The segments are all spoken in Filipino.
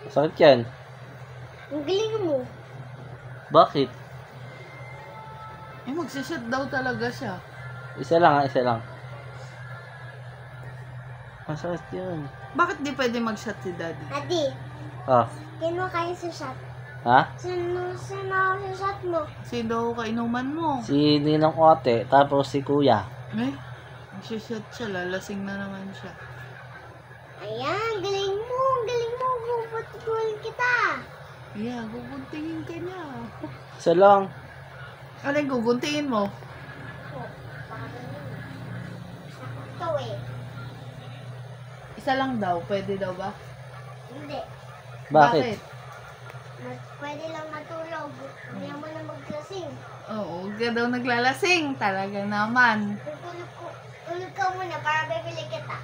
Sakit yan. Ang galing mo. Bakit? Eh, magsishot daw talaga siya. Isa lang ha, isa lang. Masakit yun. Bakit di pwede mag-shot si daddy? Adi, Ah, sino kayo sa shot? ha? Sino sa shot mo? Sino kainuman mo? Si Ninong Ote, tapos si Kuya. Eh, magsishot siya. Lalasing na naman siya. Ayan, galing mo. Galing mo. Bubutbol kita. Yeah, guguntingin ka niya. Isa lang. Ano yung guguntingin mo? Oh, parang ito eh. Isa lang daw. Pwede daw ba? Hindi. Bakit? Pwede lang matulog. Hindi mo na maglasing. Oo, huwag ka daw naglalasing. Talaga naman. Tulog ka muna para bibili kita.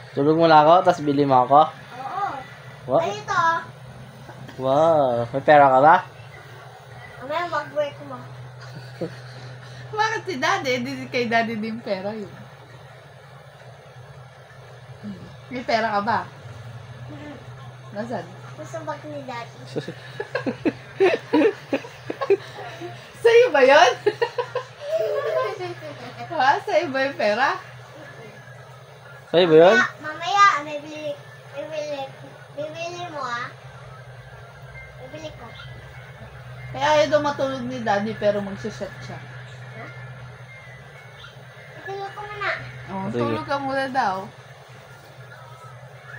Tulog mo lang ako, tapos bili mo ako. Oo. Wow. Ay, ito. Wow. May pera ka ba? Mamaya mag-work mo. Bakit si daddy? Di kay daddy din pera yun. May pera ka ba? Nasaan? Gusto bag ni Daddy. Sa'yo ba yun? Ha? Sa'yo ba yung pera? Sa'yo ba yun? Mamaya, bibili mo Bibili ko. Kaya ayaw daw matulog ni daddy pero magsishot siya. Tulog ko muna. Oh, Sige. tulog ka muna daw.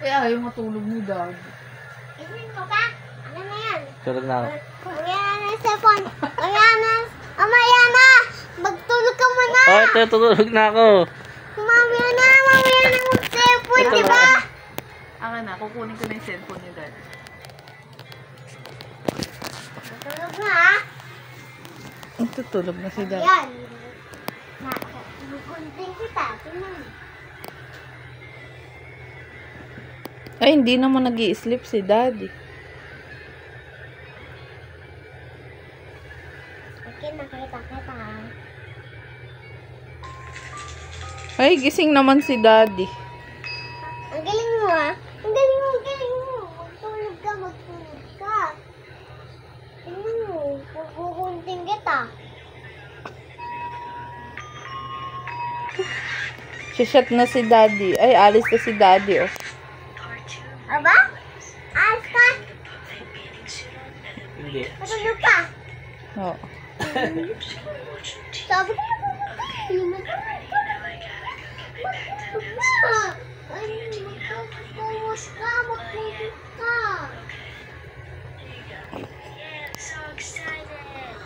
Kaya ayaw matulog ni daddy. Bibili ko pa. Ano na yan? Tulog na ako. Mamaya na yung cellphone. Mamaya na. Magtulog ka muna. Oh, ito, tulog na ako. Mamaya na mag-cellphone, Ito di na. ba? Aka na, kukunin ko na yung cellphone ni daddy. Matulog na, ha? Tutulog na si daddy. Yan. Gugunting kita. Tingnan mo. Ay, hindi naman nag-i-sleep si daddy. Okay, nakita kita. Ay, gising naman si daddy. Ang galing mo, ha? Ang galing mo, ang galing mo. Magtulog ka. Tingnan mo, gugunting kita. Shot na si daddy. Ay, alis na si daddy, oh. Aba? Ayos ka? Hindi. Matulog ka? Oo. Sabi ko matulog ka. Ay, matulog ka. So excited.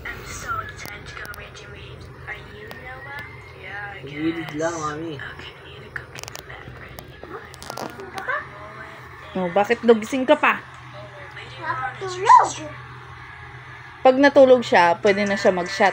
I'm so excited to go raging waves. Are you, Noah? Yeah, I Gilid lang, mami. Okay, I need to go get the bag ready. Oh, bakit gising ka pa? Matulog. Pag natulog siya, pwede na siya mag-shot.